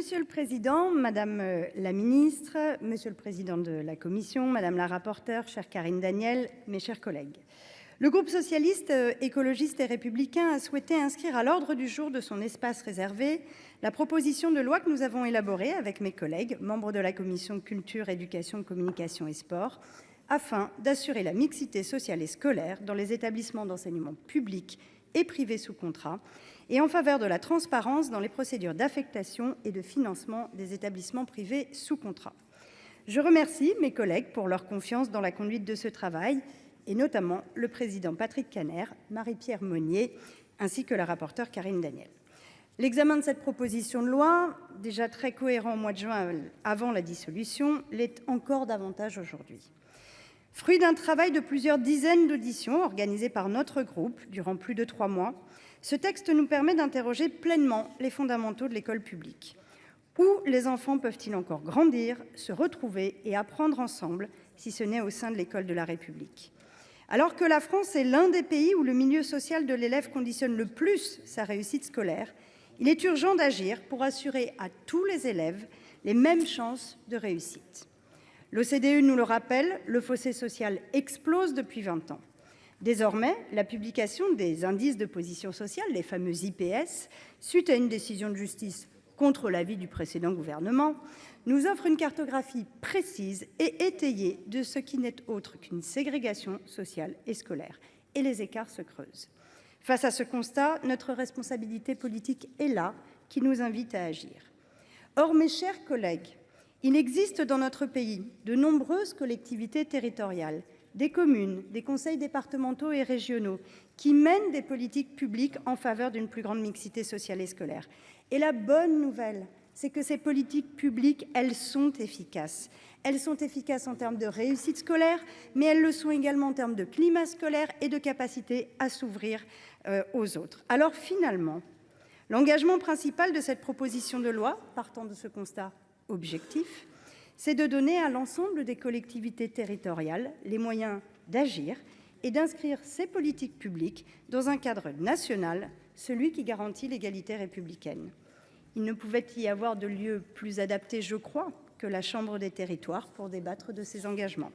Monsieur le Président, Madame la Ministre, Monsieur le Président de la Commission, Madame la rapporteure, chère Karine Daniel, mes chers collègues. Le groupe socialiste, écologiste et républicain a souhaité inscrire à l'ordre du jour de son espace réservé la proposition de loi que nous avons élaborée avec mes collègues, membres de la Commission Culture, Éducation, Communication et Sport, afin d'assurer la mixité sociale et scolaire dans les établissements d'enseignement public et privés sous contrat et en faveur de la transparence dans les procédures d'affectation et de financement des établissements privés sous contrat. Je remercie mes collègues pour leur confiance dans la conduite de ce travail, et notamment le président Patrick Kanner, Marie-Pierre Monnier, ainsi que la rapporteure Karine Daniel. L'examen de cette proposition de loi, déjà très cohérent au mois de juin avant la dissolution, l'est encore davantage aujourd'hui. Fruit d'un travail de plusieurs dizaines d'auditions organisées par notre groupe durant plus de 3 mois, ce texte nous permet d'interroger pleinement les fondamentaux de l'école publique. Où les enfants peuvent-ils encore grandir, se retrouver et apprendre ensemble, si ce n'est au sein de l'école de la République ? Alors que la France est l'un des pays où le milieu social de l'élève conditionne le plus sa réussite scolaire, il est urgent d'agir pour assurer à tous les élèves les mêmes chances de réussite. L'OCDE nous le rappelle, le fossé social explose depuis 20 ans. Désormais, la publication des indices de position sociale, les fameux IPS, suite à une décision de justice contre l'avis du précédent gouvernement, nous offre une cartographie précise et étayée de ce qui n'est autre qu'une ségrégation sociale et scolaire. Et les écarts se creusent. Face à ce constat, notre responsabilité politique est là, qui nous invite à agir. Or, mes chers collègues, il existe dans notre pays de nombreuses collectivités territoriales, des communes, des conseils départementaux et régionaux qui mènent des politiques publiques en faveur d'une plus grande mixité sociale et scolaire. Et la bonne nouvelle, c'est que ces politiques publiques, elles sont efficaces. Elles sont efficaces en termes de réussite scolaire, mais elles le sont également en termes de climat scolaire et de capacité à s'ouvrir aux autres. Alors finalement, l'engagement principal de cette proposition de loi, partant de ce constat objectif, c'est de donner à l'ensemble des collectivités territoriales les moyens d'agir et d'inscrire ces politiques publiques dans un cadre national, celui qui garantit l'égalité républicaine. Il ne pouvait y avoir de lieu plus adapté, je crois, que la Chambre des territoires pour débattre de ces engagements.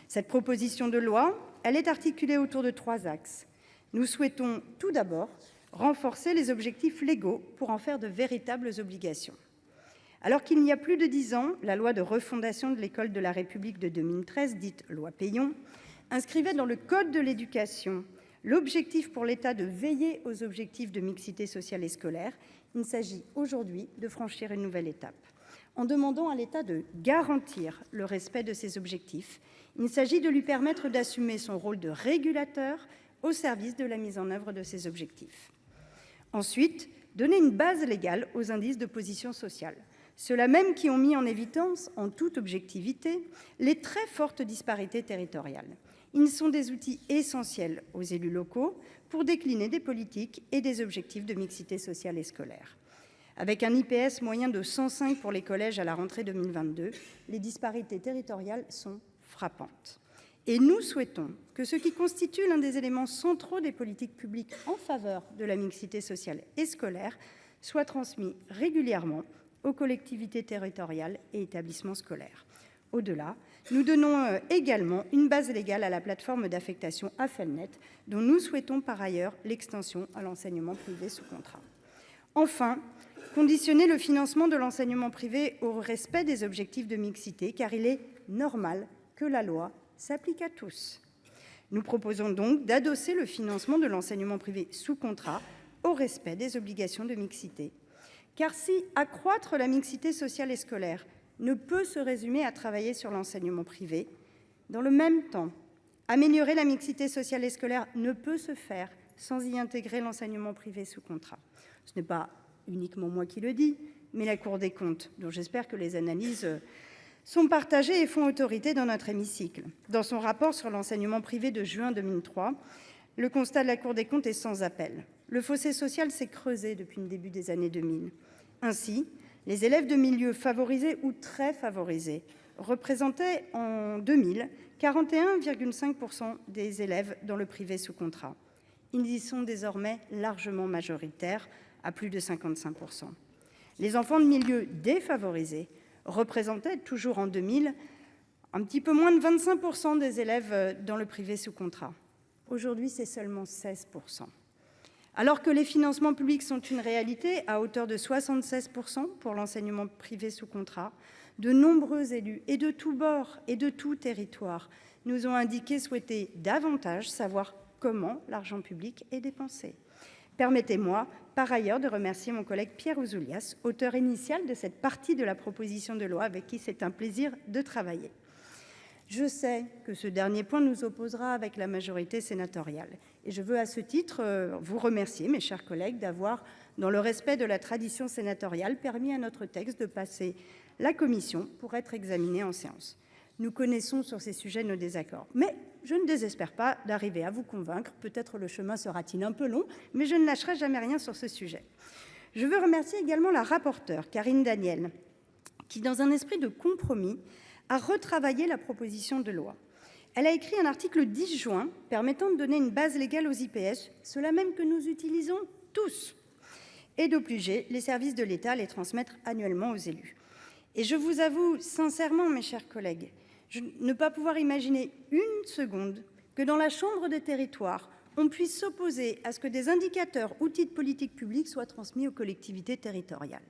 Cette proposition de loi, elle est articulée autour de 3 axes. Nous souhaitons tout d'abord renforcer les objectifs légaux pour en faire de véritables obligations. Alors qu'il y a plus de 10 ans, la loi de refondation de l'école de la République de 2013, dite loi Peillon, inscrivait dans le Code de l'éducation l'objectif pour l'État de veiller aux objectifs de mixité sociale et scolaire. Il s'agit aujourd'hui de franchir une nouvelle étape. En demandant à l'État de garantir le respect de ces objectifs, il s'agit de lui permettre d'assumer son rôle de régulateur au service de la mise en œuvre de ces objectifs. Ensuite, donner une base légale aux indices de position sociale. Ceux-là même qui ont mis en évidence, en toute objectivité, les très fortes disparités territoriales. Ils sont des outils essentiels aux élus locaux pour décliner des politiques et des objectifs de mixité sociale et scolaire. Avec un IPS moyen de 105 pour les collèges à la rentrée 2022, les disparités territoriales sont frappantes. Et nous souhaitons que ce qui constitue l'un des éléments centraux des politiques publiques en faveur de la mixité sociale et scolaire soit transmis régulièrement aux collectivités territoriales et établissements scolaires. Au-delà, nous donnons également une base légale à la plateforme d'affectation Affelnet, dont nous souhaitons par ailleurs l'extension à l'enseignement privé sous contrat. Enfin, conditionner le financement de l'enseignement privé au respect des objectifs de mixité, car il est normal que la loi s'applique à tous. Nous proposons donc d'adosser le financement de l'enseignement privé sous contrat au respect des obligations de mixité. Car si accroître la mixité sociale et scolaire ne peut se résumer à travailler sur l'enseignement privé, dans le même temps, améliorer la mixité sociale et scolaire ne peut se faire sans y intégrer l'enseignement privé sous contrat. Ce n'est pas uniquement moi qui le dis, mais la Cour des comptes, dont j'espère que les analyses sont partagées et font autorité dans notre hémicycle. Dans son rapport sur l'enseignement privé de juin 2003, le constat de la Cour des comptes est sans appel. Le fossé social s'est creusé depuis le début des années 2000. Ainsi, les élèves de milieux favorisés ou très favorisés représentaient en 2000 41,5% des élèves dans le privé sous contrat. Ils y sont désormais largement majoritaires, à plus de 55%. Les enfants de milieux défavorisés représentaient, toujours en 2000, un petit peu moins de 25% des élèves dans le privé sous contrat. Aujourd'hui, c'est seulement 16%. Alors que les financements publics sont une réalité à hauteur de 76% pour l'enseignement privé sous contrat, de nombreux élus, et de tous bords et de tout territoire, nous ont indiqué souhaiter davantage savoir comment l'argent public est dépensé. Permettez-moi, par ailleurs, de remercier mon collègue Pierre Ouzoulias, auteur initial de cette partie de la proposition de loi, avec qui c'est un plaisir de travailler. Je sais que ce dernier point nous opposera avec la majorité sénatoriale. Et je veux à ce titre vous remercier, mes chers collègues, d'avoir, dans le respect de la tradition sénatoriale, permis à notre texte de passer la commission pour être examiné en séance. Nous connaissons sur ces sujets nos désaccords, mais je ne désespère pas d'arriver à vous convaincre. Peut-être le chemin sera-t-il un peu long, mais je ne lâcherai jamais rien sur ce sujet. Je veux remercier également la rapporteure, Karine Daniel, qui, dans un esprit de compromis, a retravaillé la proposition de loi. Elle a écrit un article 10 juin permettant de donner une base légale aux IPS, cela même que nous utilisons tous, et d'obliger les services de l'État à les transmettre annuellement aux élus. Et je vous avoue sincèrement, mes chers collègues, ne pas pouvoir imaginer une seconde que dans la Chambre des territoires, on puisse s'opposer à ce que des indicateurs, outils de politique publique soient transmis aux collectivités territoriales.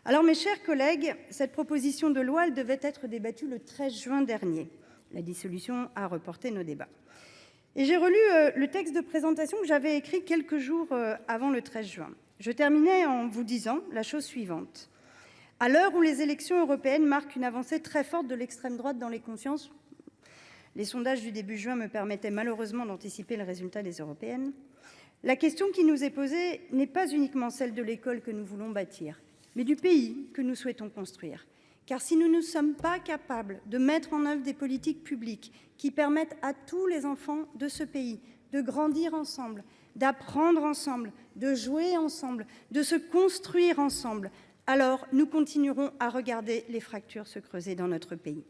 Alors, mes chers collègues, cette proposition de loi, elle devait être débattue le 13 juin dernier. La dissolution a reporté nos débats. Et j'ai relu le texte de présentation que j'avais écrit quelques jours avant le 13 juin. Je terminais en vous disant la chose suivante. À l'heure où les élections européennes marquent une avancée très forte de l'extrême droite dans les consciences, les sondages du début juin me permettaient malheureusement d'anticiper le résultat des européennes, la question qui nous est posée n'est pas uniquement celle de l'école que nous voulons bâtir, mais du pays que nous souhaitons construire. Car si nous ne sommes pas capables de mettre en œuvre des politiques publiques qui permettent à tous les enfants de ce pays de grandir ensemble, d'apprendre ensemble, de jouer ensemble, de se construire ensemble, alors nous continuerons à regarder les fractures se creuser dans notre pays.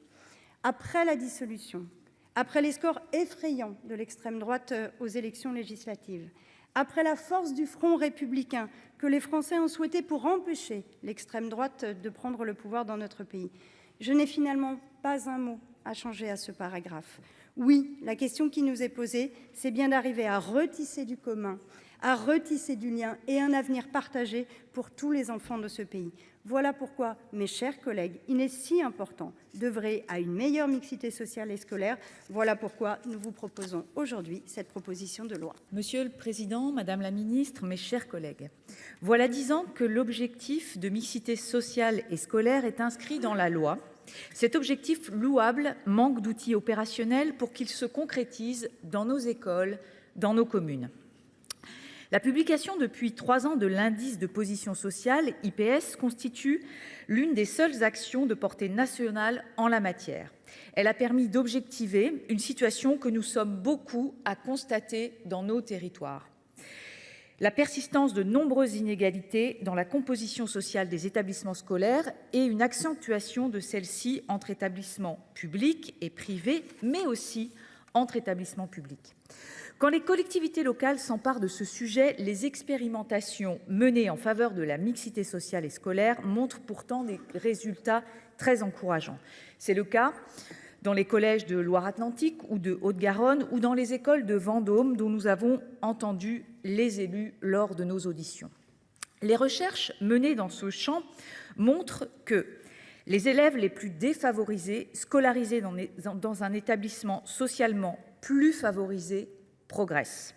Après la dissolution, après les scores effrayants de l'extrême droite aux élections législatives, après la force du front républicain que les Français ont souhaité pour empêcher l'extrême droite de prendre le pouvoir dans notre pays, je n'ai finalement pas un mot à changer à ce paragraphe. Oui, la question qui nous est posée, c'est bien d'arriver à retisser du commun, à retisser du lien et un avenir partagé pour tous les enfants de ce pays. Voilà pourquoi, mes chers collègues, il est si important d'œuvrer à une meilleure mixité sociale et scolaire. Voilà pourquoi nous vous proposons aujourd'hui cette proposition de loi. Monsieur le Président, Madame la Ministre, mes chers collègues, voilà 10 ans que l'objectif de mixité sociale et scolaire est inscrit dans la loi. Cet objectif louable manque d'outils opérationnels pour qu'il se concrétise dans nos écoles, dans nos communes. La publication depuis 3 ans de l'indice de position sociale, IPS, constitue l'une des seules actions de portée nationale en la matière. Elle a permis d'objectiver une situation que nous sommes beaucoup à constater dans nos territoires. La persistance de nombreuses inégalités dans la composition sociale des établissements scolaires et une accentuation de celle-ci entre établissements publics et privés, mais aussi entre établissements publics. Quand les collectivités locales s'emparent de ce sujet, les expérimentations menées en faveur de la mixité sociale et scolaire montrent pourtant des résultats très encourageants. C'est le cas dans les collèges de Loire-Atlantique ou de Haute-Garonne ou dans les écoles de Vendôme dont nous avons entendu les élus lors de nos auditions. Les recherches menées dans ce champ montrent que les élèves les plus défavorisés, scolarisés dans un établissement socialement plus favorisé, progressent.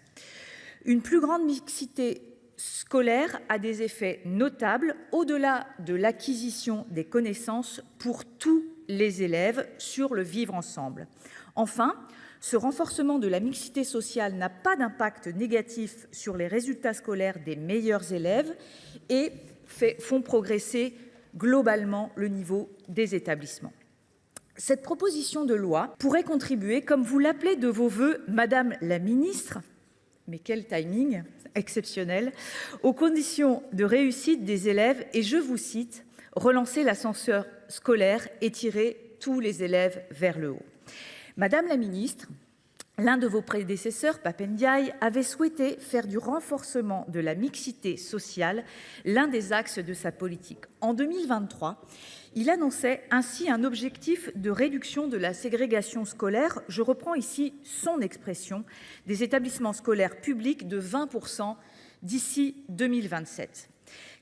Une plus grande mixité scolaire a des effets notables au-delà de l'acquisition des connaissances pour tous les élèves sur le vivre ensemble. Enfin, ce renforcement de la mixité sociale n'a pas d'impact négatif sur les résultats scolaires des meilleurs élèves et font progresser globalement le niveau des établissements. Cette proposition de loi pourrait contribuer, comme vous l'appelez de vos vœux, Madame la Ministre, mais quel timing exceptionnel, aux conditions de réussite des élèves et, je vous cite, relancer l'ascenseur scolaire et tirer tous les élèves vers le haut. Madame la Ministre, L'un de vos prédécesseurs, Pape Ndiaye, avait souhaité faire du renforcement de la mixité sociale l'un des axes de sa politique. En 2023, il annonçait ainsi un objectif de réduction de la ségrégation scolaire, je reprends ici son expression, des établissements scolaires publics de 20% d'ici 2027.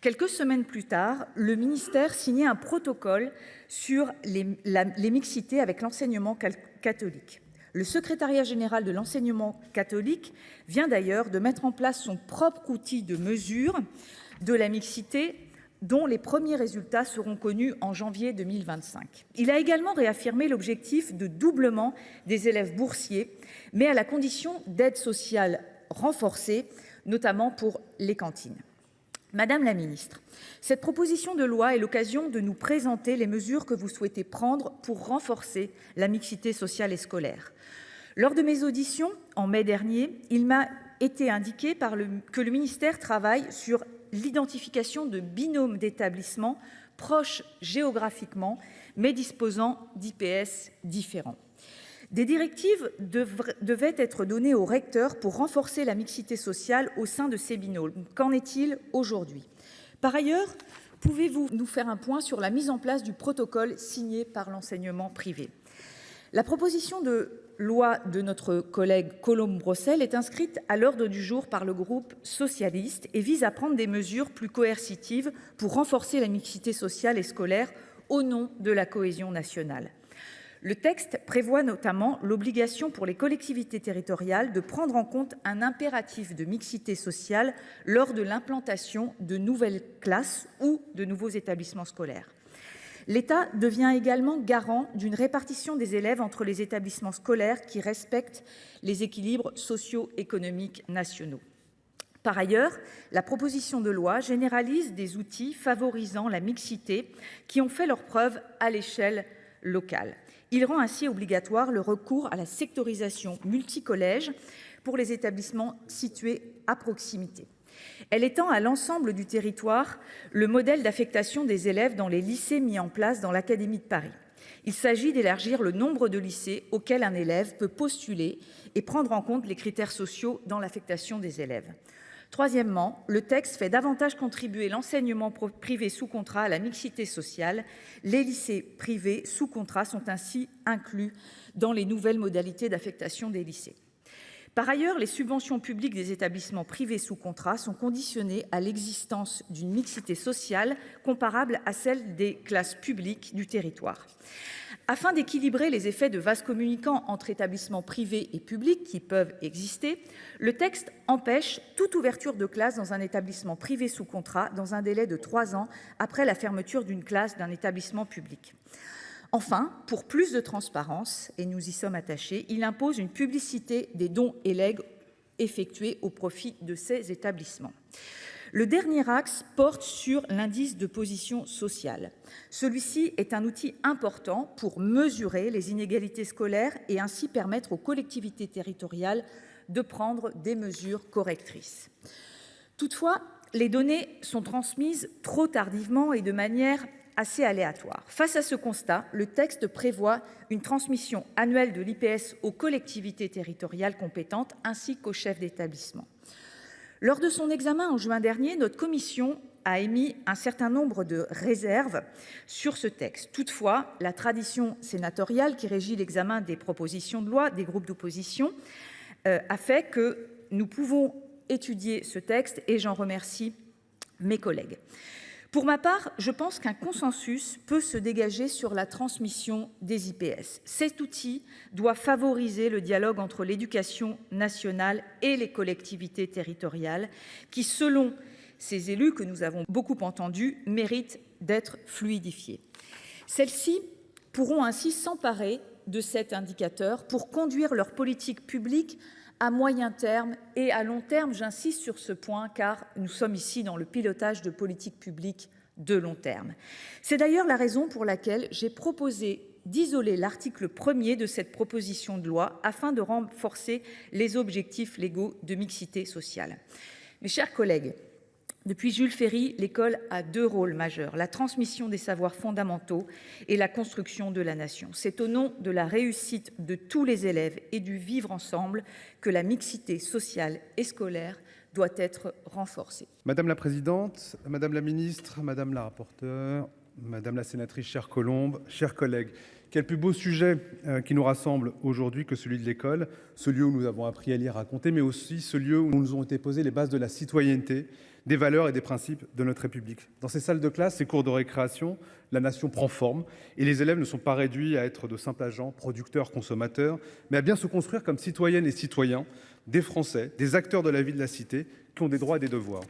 Quelques semaines plus tard, le ministère signait un protocole sur les mixités avec l'enseignement catholique. Le secrétariat général de l'enseignement catholique vient d'ailleurs de mettre en place son propre outil de mesure de la mixité, dont les premiers résultats seront connus en janvier 2025. Il a également réaffirmé l'objectif de doublement des élèves boursiers, mais à la condition d'aide sociale renforcée, notamment pour les cantines. Madame la ministre, cette proposition de loi est l'occasion de nous présenter les mesures que vous souhaitez prendre pour renforcer la mixité sociale et scolaire. Lors de mes auditions, en mai dernier, il m'a été indiqué que le ministère travaille sur l'identification de binômes d'établissements proches géographiquement, mais disposant d'IPS différents. Des directives devaient être données aux recteurs pour renforcer la mixité sociale au sein de ces binômes. Qu'en est-il aujourd'hui ? Par ailleurs, pouvez-vous nous faire un point sur la mise en place du protocole signé par l'enseignement privé ? La proposition de loi de notre collègue Colombe-Brossel est inscrite à l'ordre du jour par le groupe socialiste et vise à prendre des mesures plus coercitives pour renforcer la mixité sociale et scolaire au nom de la cohésion nationale. Le texte prévoit notamment l'obligation pour les collectivités territoriales de prendre en compte un impératif de mixité sociale lors de l'implantation de nouvelles classes ou de nouveaux établissements scolaires. L'État devient également garant d'une répartition des élèves entre les établissements scolaires qui respectent les équilibres socio-économiques nationaux. Par ailleurs, la proposition de loi généralise des outils favorisant la mixité qui ont fait leurs preuves à l'échelle locale. Il rend ainsi obligatoire le recours à la sectorisation multicollège pour les établissements situés à proximité. Elle étend à l'ensemble du territoire le modèle d'affectation des élèves dans les lycées mis en place dans l'Académie de Paris. Il s'agit d'élargir le nombre de lycées auxquels un élève peut postuler et prendre en compte les critères sociaux dans l'affectation des élèves. Troisièmement, le texte fait davantage contribuer l'enseignement privé sous contrat à la mixité sociale. Les lycées privés sous contrat sont ainsi inclus dans les nouvelles modalités d'affectation des lycées. Par ailleurs, les subventions publiques des établissements privés sous contrat sont conditionnées à l'existence d'une mixité sociale comparable à celle des classes publiques du territoire. Afin d'équilibrer les effets de vases communicants entre établissements privés et publics qui peuvent exister, le texte empêche toute ouverture de classe dans un établissement privé sous contrat dans un délai de 3 ans après la fermeture d'une classe d'un établissement public. Enfin, pour plus de transparence, et nous y sommes attachés, il impose une publicité des dons et legs effectués au profit de ces établissements. Le dernier axe porte sur l'indice de position sociale. Celui-ci est un outil important pour mesurer les inégalités scolaires et ainsi permettre aux collectivités territoriales de prendre des mesures correctrices. Toutefois, les données sont transmises trop tardivement et de manière assez aléatoire. Face à ce constat, le texte prévoit une transmission annuelle de l'IPS aux collectivités territoriales compétentes ainsi qu'aux chefs d'établissement. Lors de son examen en juin dernier, notre commission a émis un certain nombre de réserves sur ce texte. Toutefois, la tradition sénatoriale qui régit l'examen des propositions de loi des groupes d'opposition a fait que nous pouvons étudier ce texte et j'en remercie mes collègues. Pour ma part, je pense qu'un consensus peut se dégager sur la transmission des IPS. Cet outil doit favoriser le dialogue entre l'éducation nationale et les collectivités territoriales qui, selon ces élus que nous avons beaucoup entendus, méritent d'être fluidifiés. Celles-ci pourront ainsi s'emparer de cet indicateur pour conduire leur politique publique à moyen terme et à long terme. J'insiste sur ce point car nous sommes ici dans le pilotage de politiques publiques de long terme. C'est d'ailleurs la raison pour laquelle j'ai proposé d'isoler l'article 1er de cette proposition de loi afin de renforcer les objectifs légaux de mixité sociale. Mes chers collègues, Depuis Jules Ferry, l'école a deux rôles majeurs, la transmission des savoirs fondamentaux et la construction de la nation. C'est au nom de la réussite de tous les élèves et du vivre ensemble que la mixité sociale et scolaire doit être renforcée. Madame la présidente, madame la ministre, madame la rapporteure, madame la sénatrice chère Colombe, chers collègues, quel plus beau sujet qui nous rassemble aujourd'hui que celui de l'école, ce lieu où nous avons appris à lire, à compter, mais aussi ce lieu où nous ont été posées les bases de la citoyenneté, des valeurs et des principes de notre République. Dans ces salles de classe, ces cours de récréation, la nation prend forme et les élèves ne sont pas réduits à être de simples agents, producteurs, consommateurs, mais à bien se construire comme citoyennes et citoyens, des Français, des acteurs de la vie de la cité qui ont des droits et des devoirs.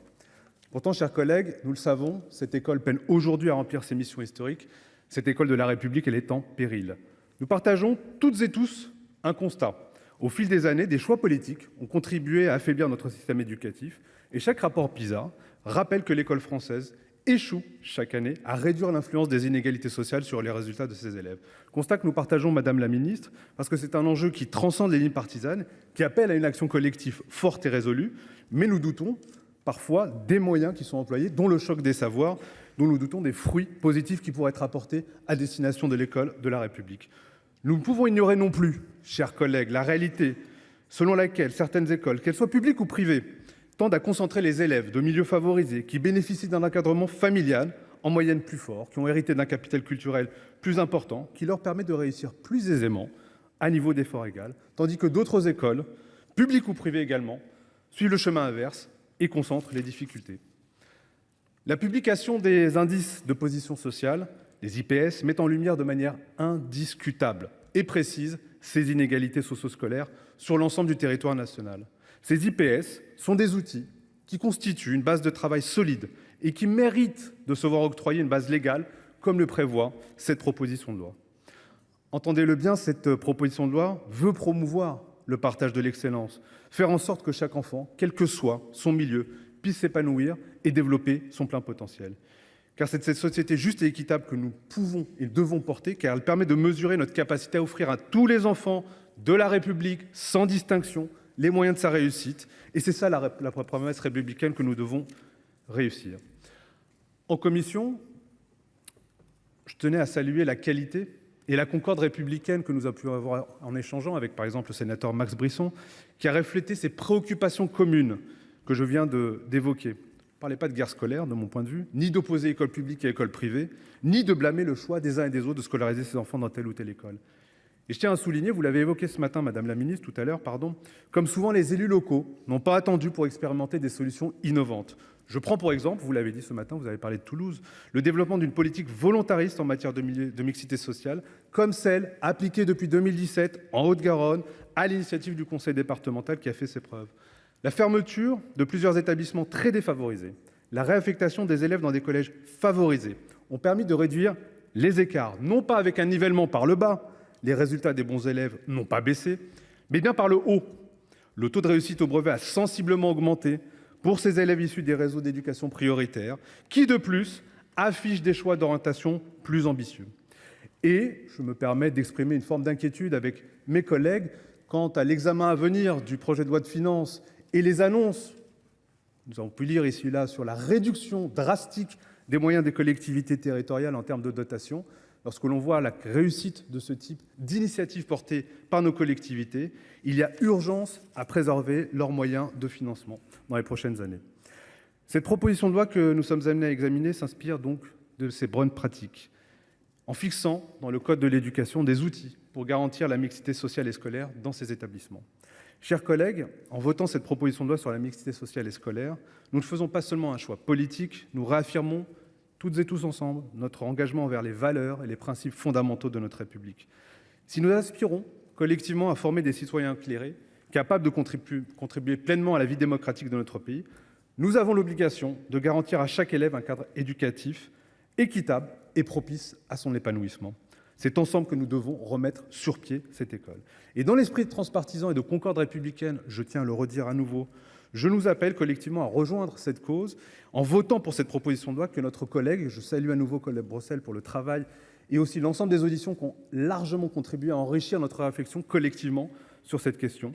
Pourtant, chers collègues, nous le savons, cette école peine aujourd'hui à remplir ses missions historiques. Cette école de la République, elle est en péril. Nous partageons toutes et tous un constat. Au fil des années, des choix politiques ont contribué à affaiblir notre système éducatif et chaque rapport PISA rappelle que l'école française échoue chaque année à réduire l'influence des inégalités sociales sur les résultats de ses élèves. Constat que nous partageons, Madame la Ministre, parce que c'est un enjeu qui transcende les lignes partisanes, qui appelle à une action collective forte et résolue, mais nous doutons parfois des moyens qui sont employés, dont le choc des savoirs, dont nous doutons des fruits positifs qui pourraient être apportés à destination de l'école de la République. Nous ne pouvons ignorer non plus, chers collègues, la réalité selon laquelle certaines écoles, qu'elles soient publiques ou privées, tendent à concentrer les élèves de milieux favorisés qui bénéficient d'un encadrement familial en moyenne plus fort, qui ont hérité d'un capital culturel plus important, qui leur permet de réussir plus aisément à niveau d'effort égal, tandis que d'autres écoles, publiques ou privées également, suivent le chemin inverse et concentrent les difficultés. La publication des indices de position sociale, les IPS, met en lumière de manière indiscutable et précise ces inégalités socio-scolaires sur l'ensemble du territoire national. Ces IPS sont des outils qui constituent une base de travail solide et qui méritent de se voir octroyer une base légale, comme le prévoit cette proposition de loi. Entendez-le bien, cette proposition de loi veut promouvoir le partage de l'excellence, faire en sorte que chaque enfant, quel que soit son milieu, puisse s'épanouir et développer son plein potentiel. Car c'est cette société juste et équitable que nous pouvons et devons porter, car elle permet de mesurer notre capacité à offrir à tous les enfants de la République, sans distinction, les moyens de sa réussite. Et c'est ça la promesse républicaine que nous devons réussir. En commission, je tenais à saluer la qualité et la concorde républicaine que nous avons pu avoir en échangeant avec, par exemple, le sénateur Max Brisson, qui a reflété ces préoccupations communes que je viens d'évoquer. Ne parlez pas de guerre scolaire, de mon point de vue, ni d'opposer école publique et école privée, ni de blâmer le choix des uns et des autres de scolariser ses enfants dans telle ou telle école. Et je tiens à souligner, vous l'avez évoqué ce matin, Madame la Ministre, tout à l'heure, comme souvent les élus locaux n'ont pas attendu pour expérimenter des solutions innovantes. Je prends pour exemple, vous l'avez dit ce matin, vous avez parlé de Toulouse, le développement d'une politique volontariste en matière de mixité sociale, comme celle appliquée depuis 2017 en Haute-Garonne, à l'initiative du conseil départemental qui a fait ses preuves. La fermeture de plusieurs établissements très défavorisés, la réaffectation des élèves dans des collèges favorisés ont permis de réduire les écarts, non pas avec un nivellement par le bas, les résultats des bons élèves n'ont pas baissé, mais bien par le haut. Le taux de réussite au brevet a sensiblement augmenté pour ces élèves issus des réseaux d'éducation prioritaires, qui de plus affichent des choix d'orientation plus ambitieux. Et je me permets d'exprimer une forme d'inquiétude avec mes collègues quant à l'examen à venir du projet de loi de finances et les annonces, nous avons pu lire ici et là, sur la réduction drastique des moyens des collectivités territoriales en termes de dotation. Lorsque l'on voit la réussite de ce type d'initiative portée par nos collectivités, il y a urgence à préserver leurs moyens de financement dans les prochaines années. Cette proposition de loi que nous sommes amenés à examiner s'inspire donc de ces bonnes pratiques, en fixant dans le Code de l'éducation des outils pour garantir la mixité sociale et scolaire dans ces établissements. Chers collègues, en votant cette proposition de loi sur la mixité sociale et scolaire, nous ne faisons pas seulement un choix politique, nous réaffirmons toutes et tous ensemble notre engagement envers les valeurs et les principes fondamentaux de notre République. Si nous aspirons collectivement à former des citoyens éclairés, capables de contribuer pleinement à la vie démocratique de notre pays, nous avons l'obligation de garantir à chaque élève un cadre éducatif équitable et propice à son épanouissement. C'est ensemble que nous devons remettre sur pied cette école. Et dans l'esprit de transpartisan et de concorde républicaine, je tiens à le redire à nouveau, je nous appelle collectivement à rejoindre cette cause en votant pour cette proposition de loi que notre collègue, je salue à nouveau Colette Brossel pour le travail et aussi l'ensemble des auditions qui ont largement contribué à enrichir notre réflexion collectivement sur cette question.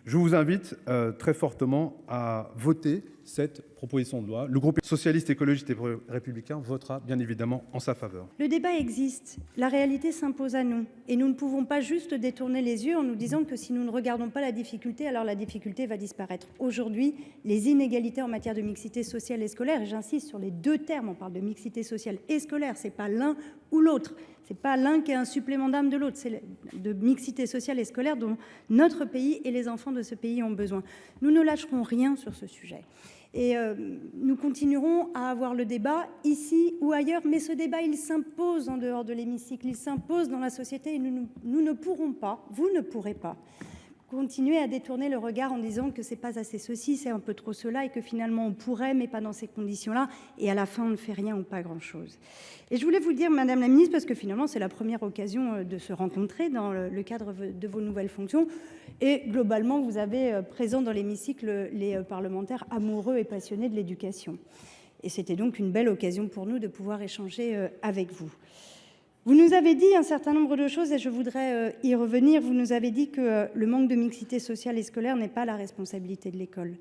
Je vous invite très fortement à voter cette proposition de loi. Le groupe socialiste, écologiste et républicain votera bien évidemment en sa faveur. Le débat existe, la réalité s'impose à nous et nous ne pouvons pas juste détourner les yeux en nous disant que si nous ne regardons pas la difficulté, alors la difficulté va disparaître. Aujourd'hui, les inégalités en matière de mixité sociale et scolaire, et j'insiste sur les deux termes, on parle de mixité sociale et scolaire, c'est pas l'un ou l'autre. Ce n'est pas l'un qui est un supplément d'âme de l'autre, c'est de mixité sociale et scolaire dont notre pays et les enfants de ce pays ont besoin. Nous ne lâcherons rien sur ce sujet. Et nous continuerons à avoir le débat ici ou ailleurs, mais ce débat, il s'impose en dehors de l'hémicycle, il s'impose dans la société et nous ne pourrons pas, vous ne pourrez pas, continuer à détourner le regard en disant que c'est pas assez ceci, c'est un peu trop cela et que finalement on pourrait, mais pas dans ces conditions-là, et à la fin on ne fait rien ou pas grand-chose. Et je voulais vous dire, Madame la Ministre, parce que finalement c'est la première occasion de se rencontrer dans le cadre de vos nouvelles fonctions, et globalement vous avez présent dans l'hémicycle les parlementaires amoureux et passionnés de l'éducation. Et c'était donc une belle occasion pour nous de pouvoir échanger avec vous. Vous nous avez dit un certain nombre de choses et je voudrais y revenir. Vous nous avez dit que le manque de mixité sociale et scolaire n'est pas la responsabilité de l'école.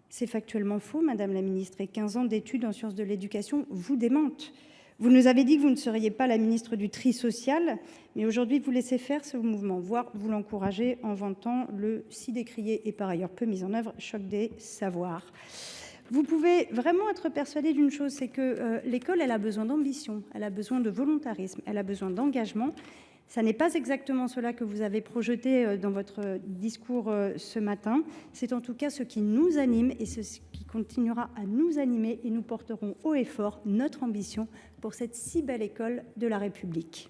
C'est factuellement faux, Madame la Ministre, et 15 ans d'études en sciences de l'éducation vous démentent. Vous nous avez dit que vous ne seriez pas la ministre du tri social, mais aujourd'hui vous laissez faire ce mouvement, voire vous l'encouragez en vantant le si décrié et par ailleurs peu mis en œuvre choc des savoirs. Vous pouvez vraiment être persuadé d'une chose, c'est que l'école, elle a besoin d'ambition, elle a besoin de volontarisme, elle a besoin d'engagement. Ça n'est pas exactement cela que vous avez projeté dans votre discours ce matin. C'est en tout cas ce qui nous anime et ce qui continuera à nous animer et nous porterons haut et fort notre ambition pour cette si belle école de la République.